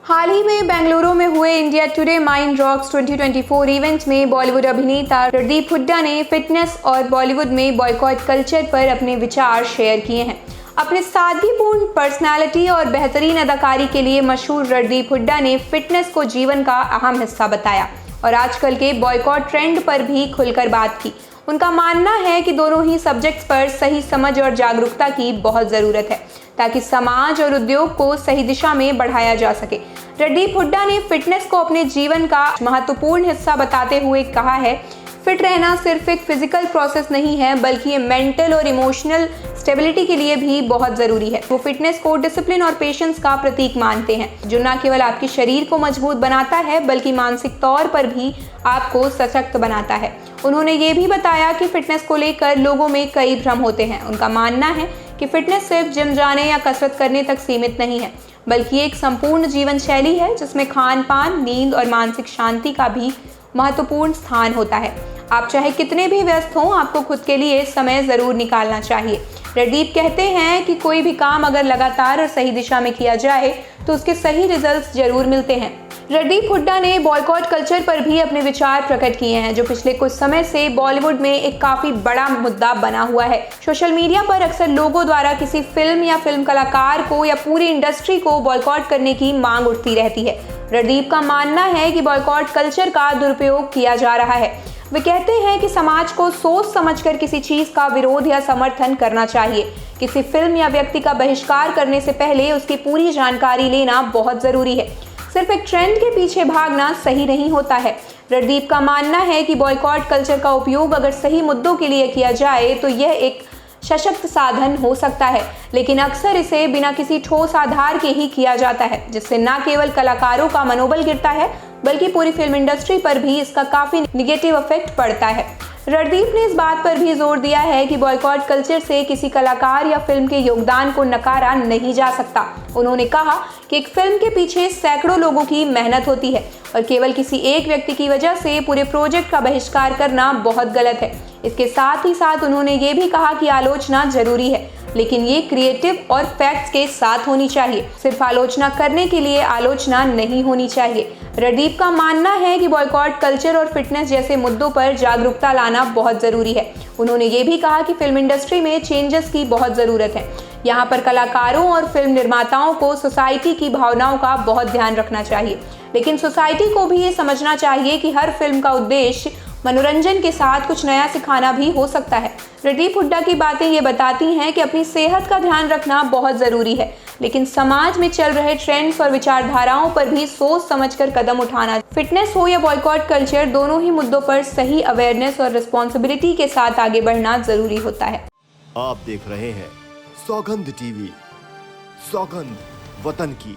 हाल ही में बेंगलुरु में हुए India today mind rocks 2024 event में बॉलीवुड अभिनेता रणदीप हुड्डा ने फिटनेस और बॉलीवुड में बॉयकॉट कल्चर पर अपने विचार शेयर किए हैं। अपने सादगीपूर्ण पर्सनालिटी और बेहतरीन अदाकारी के लिए मशहूर रणदीप हुड्डा ने फिटनेस को जीवन का अहम हिस्सा बताया और आजकल के बॉयकॉट ट्रेंड पर भी खुलकर बात की। उनका मानना है कि दोनों ही सब्जेक्ट्स पर सही समझ और जागरूकता की बहुत ज़रूरत है ताकि समाज और उद्योग को सही दिशा में बढ़ाया जा सके। रणदीप हुड्डा ने फिटनेस को अपने जीवन का महत्वपूर्ण हिस्सा बताते हुए कहा है, फिट रहना सिर्फ एक फिजिकल प्रोसेस नहीं है बल्कि ये मेंटल और इमोशनल स्टेबिलिटी के लिए भी बहुत ज़रूरी है। वो फिटनेस को डिसिप्लिन और पेशेंस का प्रतीक मानते हैं जो न केवल आपके शरीर को मजबूत बनाता है बल्कि मानसिक तौर पर भी आपको सशक्त बनाता है। उन्होंने ये भी बताया कि फिटनेस को लेकर लोगों में कई भ्रम होते हैं। उनका मानना है कि फिटनेस सिर्फ जिम जाने या कसरत करने तक सीमित नहीं है बल्कि एक संपूर्ण जीवन शैली है जिसमें खान पान, नींद और मानसिक शांति का भी महत्वपूर्ण स्थान होता है। आप चाहे कितने भी व्यस्त हों, आपको खुद के लिए समय ज़रूर निकालना चाहिए। रणदीप कहते हैं कि कोई भी काम अगर लगातार और सही दिशा में किया जाए तो उसके सही रिजल्ट्स जरूर मिलते हैं। रणदीप हुड्डा ने बॉयकॉट कल्चर पर भी अपने विचार प्रकट किए हैं जो पिछले कुछ समय से बॉलीवुड में एक काफी बड़ा मुद्दा बना हुआ है। सोशल मीडिया पर अक्सर लोगों द्वारा किसी फिल्म या फिल्म कलाकार को या पूरी इंडस्ट्री को बॉयकॉट करने की मांग उठती रहती है। रणदीप का मानना है कि बॉयकॉट कल्चर का दुरुपयोग किया जा रहा है। वे कहते हैं कि समाज को सोच समझकर किसी चीज का विरोध या समर्थन करना चाहिए। किसी फिल्म या व्यक्ति का बहिष्कार करने से पहले उसकी पूरी जानकारी लेना बहुत जरूरी है। सिर्फ एक ट्रेंड के पीछे भागना सही नहीं होता है। रणदीप का मानना है कि बॉयकॉट कल्चर का उपयोग अगर सही मुद्दों के लिए किया जाए तो यह एक सशक्त साधन हो सकता है, लेकिन अक्सर इसे बिना किसी ठोस आधार के ही किया जाता है जिससे न केवल कलाकारों का मनोबल गिरता है बल्कि पूरी फिल्म इंडस्ट्री पर भी इसका काफी निगेटिव इफेक्ट पड़ता है। रणदीप ने इस बात पर भी जोर दिया है कि बॉयकॉट कल्चर से किसी कलाकार या फिल्म के योगदान को नकारा नहीं जा सकता। उन्होंने कहा कि एक फिल्म के पीछे सैकड़ों लोगों की मेहनत होती है और केवल किसी एक व्यक्ति की वजह से पूरे प्रोजेक्ट का बहिष्कार करना बहुत गलत है। इसके साथ ही साथ उन्होंने ये भी कहा कि आलोचना जरूरी है लेकिन ये क्रिएटिव और फैक्ट्स के साथ होनी चाहिए। सिर्फ आलोचना करने के लिए आलोचना नहीं होनी चाहिए। रणदीप का मानना है कि बॉयकॉट कल्चर और फिटनेस जैसे मुद्दों पर जागरूकता लाना बहुत ज़रूरी है। उन्होंने ये भी कहा कि फिल्म इंडस्ट्री में चेंजेस की बहुत ज़रूरत है। यहाँ पर कलाकारों और फिल्म निर्माताओं को सोसाइटी की भावनाओं का बहुत ध्यान रखना चाहिए, लेकिन सोसाइटी को भी ये समझना चाहिए कि हर फिल्म का उद्देश्य मनोरंजन के साथ कुछ नया सिखाना भी हो सकता है। रणदीप हुड्डा की बातें ये बताती हैं कि अपनी सेहत का ध्यान रखना बहुत ज़रूरी है, लेकिन समाज में चल रहे ट्रेंड्स और विचारधाराओं पर भी सोच समझकर कदम उठाना। फिटनेस हो या बॉयकॉट कल्चर, दोनों ही मुद्दों पर सही अवेयरनेस और रिस्पॉन्सिबिलिटी के साथ आगे बढ़ना जरूरी होता है। आप देख रहे हैं सौगंध टीवी, सौगंध वतन की।